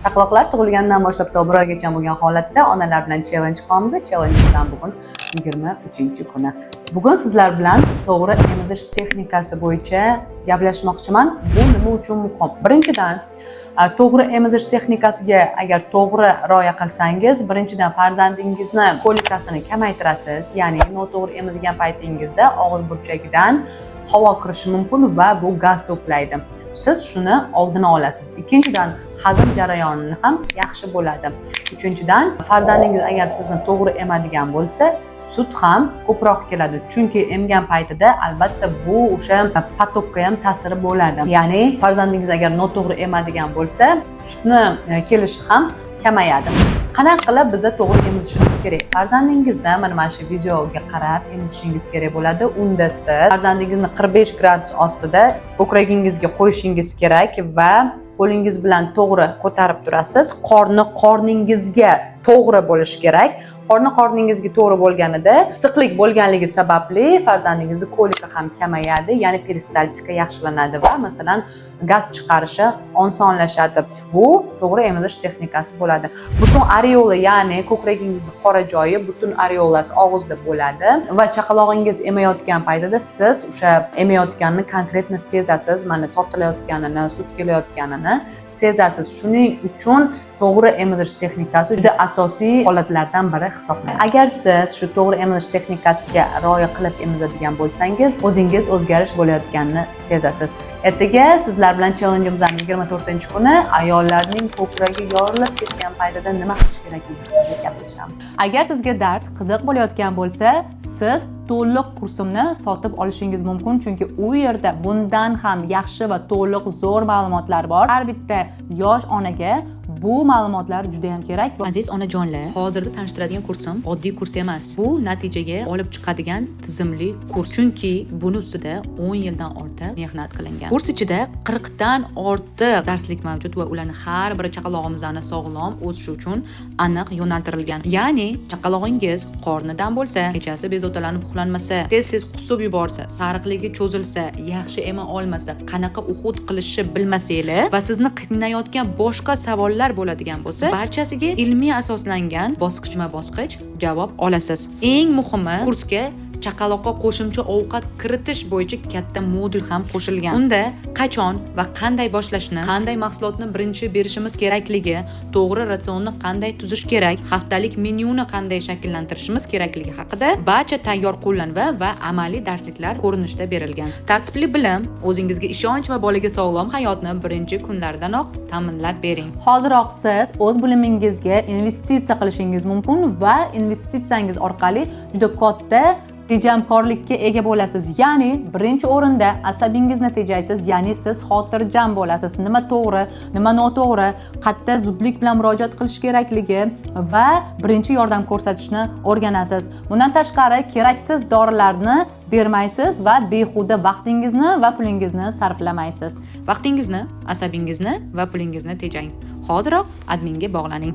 Chaqaloqlar tug'ilgandan boshlab to 1 oygacha bo'lgan holatda onalar bilan challenge qilamiz. Challenge'dan bugun 23-kuni. Bugun sizlar bilan to'g'ri emizish texnikasi bo'yicha gaplashmoqchiman. Bu nima uchun muhim? Birinchidan, to'g'ri emizish texnikasiga agar to'g'ri rioya qilsangiz, birinchidan farzandingizni kolikasini kamaytirasiz, ya'ni noto'g'ri emizgan paytingizda og'iz burchagidan havo kirishi mumkin va bu gaz to'playdi. Siz shuni oldini olasiz. Ikkinchidan, hazm jarayonini ham yaxshi bo'ladi. Uchinchidan, farzandingiz agar sizni to'g'ri emadigan bo'lsa, sut ham ko'proq keladi. Chunki emgan paytida albatta bu o'sha potokka ham ta'siri bo'ladi. Ya'ni farzandingiz agar noto'g'ri emadigan bo'lsa, sutni kelishi ham kamayadi. Qanaqa qilib biz to'g'ri emizishimiz kerak? Farzandingizda mana shu videoga qarab emizishingiz kerak bo'ladi. Unda siz farzandingizni 45 gradus ostida ko'kragingizga qo'yishingiz kerak va qo'lingiz bilan to'g'ri ko'tarib turasiz. Qorningizga to'g'ri bo'lishi kerak. Qorningizga to'g'ri bo'lganida issiqlik bo'lganligi sababli farzandingizning kolika ham kamayadi, ya'ni peristaltika yaxshilanadi va masalan gaz chiqarishi osonlashadi. Bu to'g'ri emizish texnikasi bo'ladi. Butun areola, ya'ni ko'kragingizning qora joyi, butun areolasi og'izda bo'ladi va chaqalog'ingiz emayotgan paytida siz o'sha emayotganini konkretni sezasiz, mana tortilayotganini, sut kelayotganini sezasiz. Shuning uchun to'g'ri emizish texnikasi juda asosiy holatlardan biri hisoblanadi. Agar siz shu to'g'ri emizish texnikasiga rioya qilib emizadigan bo'lsangiz, o'zingiz o'zgarish bo'layotganini sezasiz. Ertaga sizlar bilan challenge'imizning 24-kuni ayollarning ko'kragi yorilib ketgan paytida nima qilish kerakligini gaplashamiz. Agar sizga dars qiziq bo'layotgan bo'lsa, siz to'liq kursimni sotib olishingiz mumkin, chunki u yerda bundan ham yaxshi va to'liq zo'r ma'lumotlar bor. Har bitta yosh onaga bu ma'lumotlar juda ham kerak. Aziz onajonlar, hozirda tanishtiradigan kursim oddiy kurs emas. Bu natijaga olib chiqadigan tizimli kurs. Chunki buni ustida 10 yildan ortiq mehnat qilingan. Kurs ichida 40 dan ortiq darslik mavjud va ularning har biri chaqalog'imizni sog'lom o'sishi uchun aniq yo'naltirilgan. Ya'ni chaqalog'ingiz qornidan bo'lsa, kechasi bezovtalanib uxlanmasa, tez qusib yuborsa, sariqligi cho'zilsa, yaxshi ema olmasa, qanaqa uxud qilishni bilmasanglar va sizni qiynayotgan boshqa savollar bo'ladigan bo'lsa, barchasiga ilmiy asoslangan bosqichma-bosqich javob olasiz. Eng muhimi, kursga chaqaloqqa qo'shimcha ovqat kiritish bo'yicha katta modul ham qo'shilgan. Unda qachon va qanday boshlashni, qanday mahsulotni birinchi berishimiz kerakligi, to'g'ri ratsionni qanday tuzish kerak, haftalik menyuni qanday shakllantirishimiz kerakligi haqida barcha tayyor qo'llanma va amaliy darsliklar ko'rinishda berilgan. Tartibli bilim o'zingizga ishonch va bolaga sog'lom hayotni birinchi kunlardanoq ta'minlab bering. Hoziroq siz o'z bilimingizga investitsiya qilishingiz mumkin va investitsiyangiz orqali juda katta tejamkorlikka ega bo'lasiz. Ya'ni birinchi o'rinda asabingizni tejaysiz, ya'ni siz xotirjam bo'lasiz. Nima to'g'ri, nima noto'g'ri, qayerda zudlik bilan murojaat qilish kerakligi va birinchi yordam ko'rsatishni o'rganasiz. Bundan tashqari keraksiz dorilarni bermaysiz va behuda vaqtingizni va pulingizni sarflamaysiz. Vaqtingizni, asabingizni va pulingizni tejang. Hoziroq adminga bog'laning.